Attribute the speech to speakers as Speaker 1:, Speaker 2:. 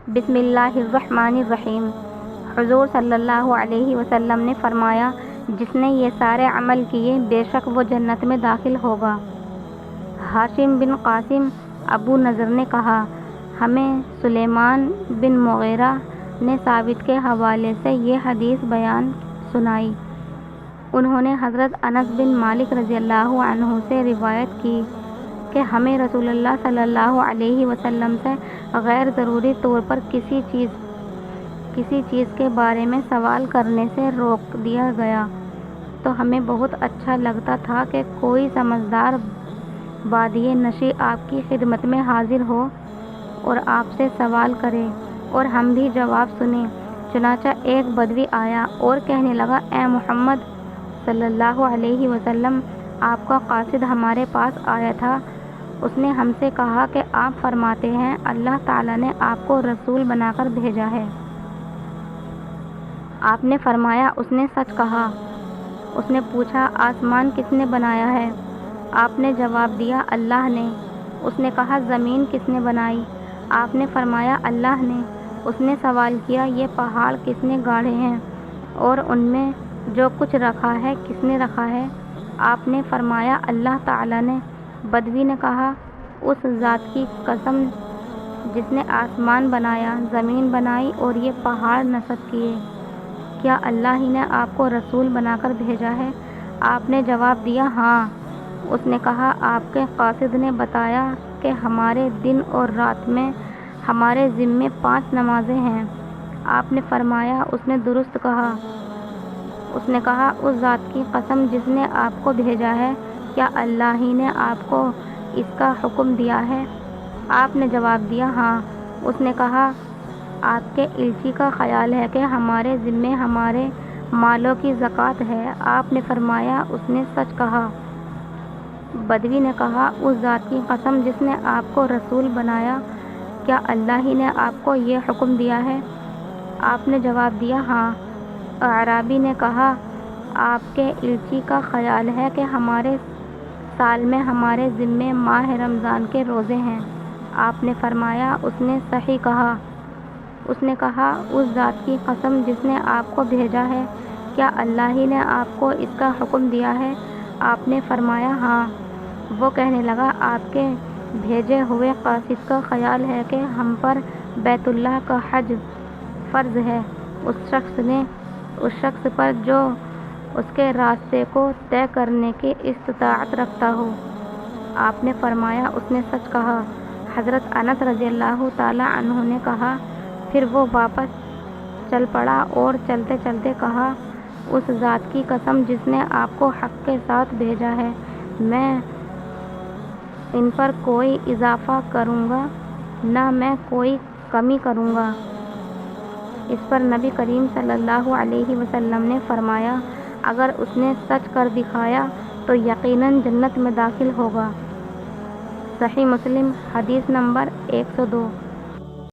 Speaker 1: بسم اللہ الرحمن الرحیم۔ حضور صلی اللہ علیہ وسلم نے فرمایا، جس نے یہ سارے عمل کیے بے شک وہ جنت میں داخل ہوگا۔ ہاشم بن قاسم ابو نضر نے کہا، ہمیں سلیمان بن مغیرہ نے ثابت کے حوالے سے یہ حدیث بیان سنائی۔ انہوں نے حضرت انس بن مالک رضی اللہ عنہ سے روایت کی کہ ہمیں رسول اللہ صلی اللہ علیہ وسلم سے غیر ضروری طور پر کسی چیز کے بارے میں سوال کرنے سے روک دیا گیا تو ہمیں بہت اچھا لگتا تھا کہ کوئی سمجھدار بادی نشی آپ کی خدمت میں حاضر ہو اور آپ سے سوال کرے اور ہم بھی جواب سنیں۔ چنانچہ ایک بدوی آیا اور کہنے لگا، اے محمد صلی اللہ علیہ وسلم، آپ کا قاصد ہمارے پاس آیا تھا۔ اس نے ہم سے کہا کہ آپ فرماتے ہیں اللہ تعالیٰ نے آپ کو رسول بنا کر بھیجا ہے۔ آپ نے فرمایا اس نے سچ کہا۔ اس نے پوچھا، آسمان کس نے بنایا ہے؟ آپ نے جواب دیا، اللہ نے۔ اس نے کہا، زمین کس نے بنائی؟ آپ نے فرمایا اللہ نے۔ اس نے سوال کیا، یہ پہاڑ کس نے گاڑے ہیں اور ان میں جو کچھ رکھا ہے کس نے رکھا ہے؟ آپ نے فرمایا اللہ تعالیٰ نے۔ بدوی نے کہا، اس ذات کی قسم جس نے آسمان بنایا، زمین بنائی اور یہ پہاڑ نصب کیے، کیا اللہ ہی نے آپ کو رسول بنا کر بھیجا ہے؟ آپ نے جواب دیا، ہاں۔ اس نے کہا، آپ کے قاصد نے بتایا کہ ہمارے دن اور رات میں ہمارے ذمے 5 نمازیں ہیں۔ آپ نے فرمایا اس نے درست کہا۔ اس نے کہا، اس ذات کی قسم جس نے آپ کو بھیجا ہے، کیا اللہ ہی نے آپ کو اس کا حکم دیا ہے؟ آپ نے جواب دیا، ہاں۔ اس نے کہا، آپ کے الچی کا خیال ہے کہ ہمارے ذمے ہمارے مالوں کی زکوٰۃ ہے؟ آپ نے فرمایا اس نے سچ کہا۔ بدوی نے کہا، اس ذات کی قسم جس نے آپ کو رسول بنایا، کیا اللہ ہی نے آپ کو یہ حکم دیا ہے؟ آپ نے جواب دیا، ہاں۔ اعرابی نے کہا، آپ کے الچی کا خیال ہے کہ ہمارے سال میں ہمارے ذمے ماہ رمضان کے روزے ہیں؟ آپ نے فرمایا اس نے صحیح کہا۔ اس نے کہا، اس ذات کی قسم جس نے آپ کو بھیجا ہے، کیا اللہ ہی نے آپ کو اس کا حکم دیا ہے؟ آپ نے فرمایا ہاں۔ وہ کہنے لگا، آپ کے بھیجے ہوئے قاصد کا خیال ہے کہ ہم پر بیت اللہ کا حج فرض ہے، اس شخص پر جو اس کے راستے کو طے کرنے کی استطاعت رکھتا ہو۔ آپ نے فرمایا اس نے سچ کہا۔ حضرت انس رضی اللہ تعالیٰ عنہ نے کہا، پھر وہ واپس چل پڑا اور چلتے چلتے کہا، اس ذات کی قسم جس نے آپ کو حق کے ساتھ بھیجا ہے، میں ان پر کوئی اضافہ کروں گا نہ میں کوئی کمی کروں گا۔ اس پر نبی کریم صلی اللہ علیہ وسلم نے فرمایا، اگر اس نے سچ کر دکھایا تو یقیناً جنت میں داخل ہوگا۔ صحیح مسلم، حدیث نمبر 102۔